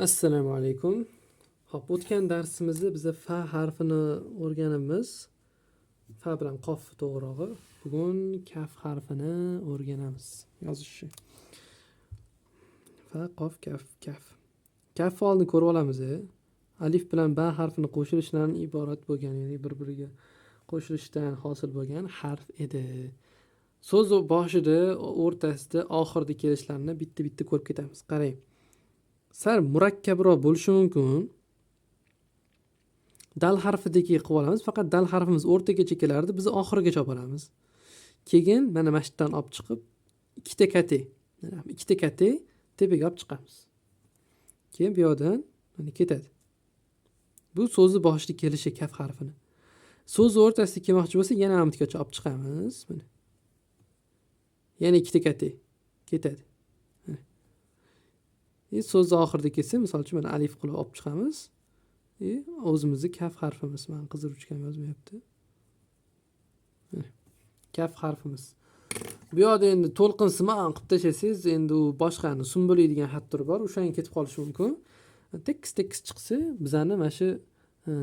Assalomu alaykum. Hop, o'tgan darsimizda biz fa harfini o'rganamiz. Fa bilan qof to'g'rog'i. Bugun kaf harfini o'rganamiz. Yozishi. Fa, qof, kaf, kaf. Kaf faolni ko'rib olamiz. Alif bilan ba harfini qo'shilishidan iborat bo'lgan, ya'ni bir-biriga qo'shilishdan hosil bo'lgan harf edi. So'z boshida, o'rtasida, oxirida kelishlarni bitta-bitta ko'rib ketamiz. Qarang. Sal murakkabroq bo'lishi mumkin. Dal harfidagi qilib olamiz, faqat dal harfimiz o'rtagacha kelardi, biz oxirigacha olib olamiz. Keyin mana mashitdan olib chiqib, ikkita kate tepaga olib chiqamiz. Keyin bu yoqdan mana ketadi. Bu so'zni boshida kelishi kaf harfini. So'zni o'rtasida kelmoqchi bo'lsa, yana amtgacha olib chiqamiz. Mana. Yana ikkita kate ketadi. So'zni oxirida kelsa, misol uchun mana alif qilib olib chiqamiz. O'zimizni kaf harfimiz. Men qizil uchgan yozmayapti. Kaf harfimiz. Bu yoqda endi to'lqinsimon qilib tashlasangiz, endi u boshqani sumbuli degan xat turi bor, o'shani ketib qolishi mumkin. Tekis chiqsa, bizani mana shu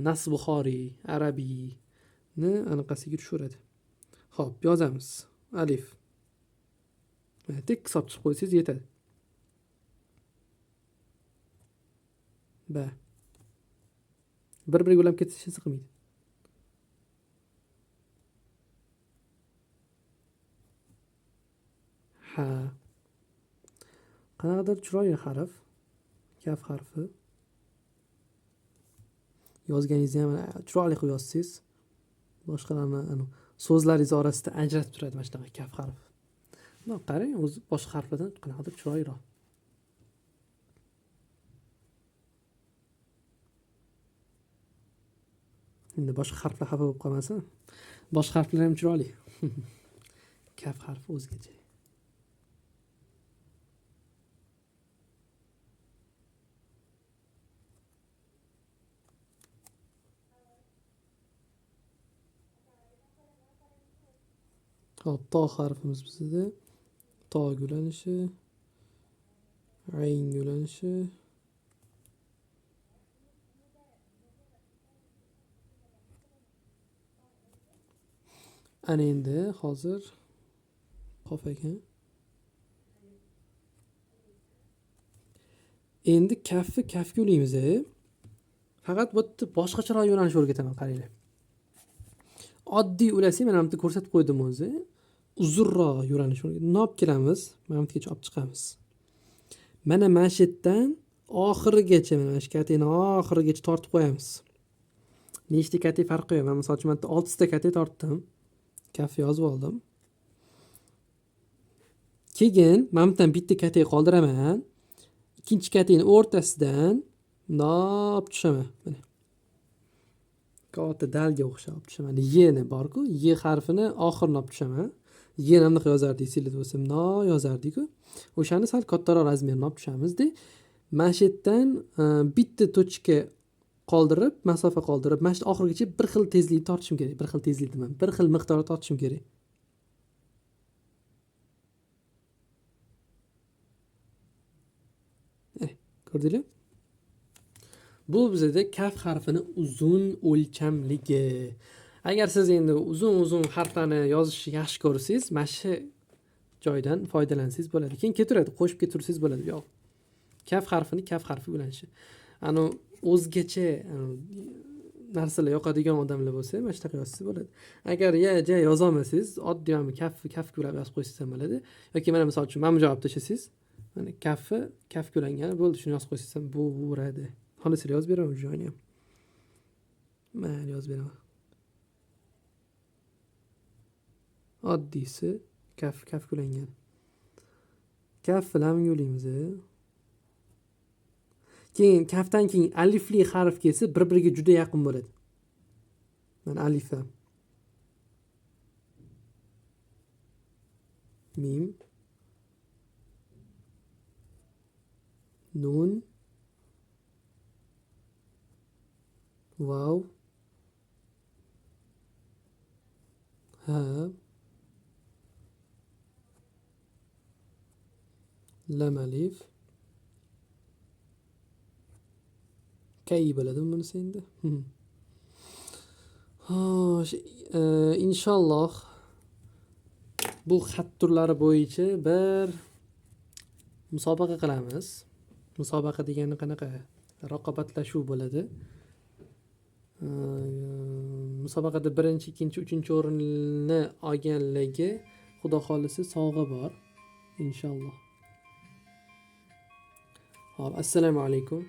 Nasr Buxoriy, Arabiyni anaqasiga tushiradi. Xo'p, yozamiz. Alif. Tekis olib chiqib qo'ysangiz yetadi. Ba. Bir-biriga ulab ketsa hech qilmaydi. Ha. Qanaqadir chiroyli harf. Kaf harfi. Yozganingizni ham chiroyli qilib yozsangiz, boshqalarni so'zlaringiz orasida ajratib turadi mana shunaqa kaf harf. Mana qarang, o'zi boshqa harflardan qanaqadir chiroyliroq. Endi boshqa harflar xafa bo'lib qolmasin. Boshqa harflar ham chiroyli. Kaf harfi o'zgacha. Hop, to harfimiz bizda. To yo'lanishi, ayn yo'lanishi. Ana endi hozir qof ekan. Endi kafga ulaymiz. Faqat bu yerda boshqacharoq yo'nalish o'rgataman, qaranglar. Oddiy ulasang, mana bu yerda ko'rsatib qo'ydim o'zi. Uzunroq yo'nalish o'rgatib, olib kelamiz, mana bu yergacha olib chiqamiz. Mana mashitdan oxirigacha, mana shu kateni oxirigacha tortib qo'yamiz. Nechta kate farqi yo'q. Men misol uchun 6 ta kate tortdim. Kaf yozib oldim. Keyin men bundan bitta kate qoldiraman. Ikkinchi kateni o'rtasidan nop tushaman. Mana. Katta dalga o'xshab tushaman. Y-ni bor-ku, Y harfini oxirini olib tushaman. Y-ni qanaqa yozardik, silib bo'lsam, no yozardik-ku. O'shani sal kattaroq razmerni olib tushamiz-da. Mashitdan bitta tochka qoldirib, masofa qoldirib, mana shu oxirigacha bir xil tezlikda tortishim kerak. Bir xil tezlik deman, bir xil miqdorda tortishim kerak. Ko'rdinglar? Bu bizda kaf harfini uzun o'lchamligi. Agar siz endi uzun harflarni yozishni yaxshi ko'rsangiz, mana shu joydan foydalansangiz bo'ladi. Keyin ketaveradi, qo'shib ketursangiz bo'ladi. Yo'q. Kaf harfini kaf harfi ulanishi. O'zgacha narsalar yoqadigan odamlar bo'lsa, mana shunaqa yozsangiz bo'ladi. Agar yoza olmasangiz, oddiy kaf ulab yozib qo'ysangiz ham bo'ladi. Yoki mana misol uchun mana bu javob tashlasangiz, mana kaf ulangani bo'ldi, shuni yozib qo'ysangiz ham bo'ladi. Xolislar yozib beraman joyini ham. Mayli, yozib beraman. Oddiysi kaf ulangan. Kaf bilan yo'laymiz. Keyin kafdan keyin alifli harf kelsa, bir-biriga juda yaqin bo'ladi. Mana alif ham. Mim. Nun. Vav. Ha. Lam alif. kay bo'ladimi bunisi endi? Xo'sh, inshaalloh bu xat turlari bo'yicha bir musobaqa qilamiz. Musobaqa degani qanaqa? Raqobatlashuv bo'ladi. Musobaqada birinchi, ikkinchi, uchinchi o'rinni olganlarga xudo xolisi sovg'a bor. Inshaalloh. Hop, assalomu alaykum.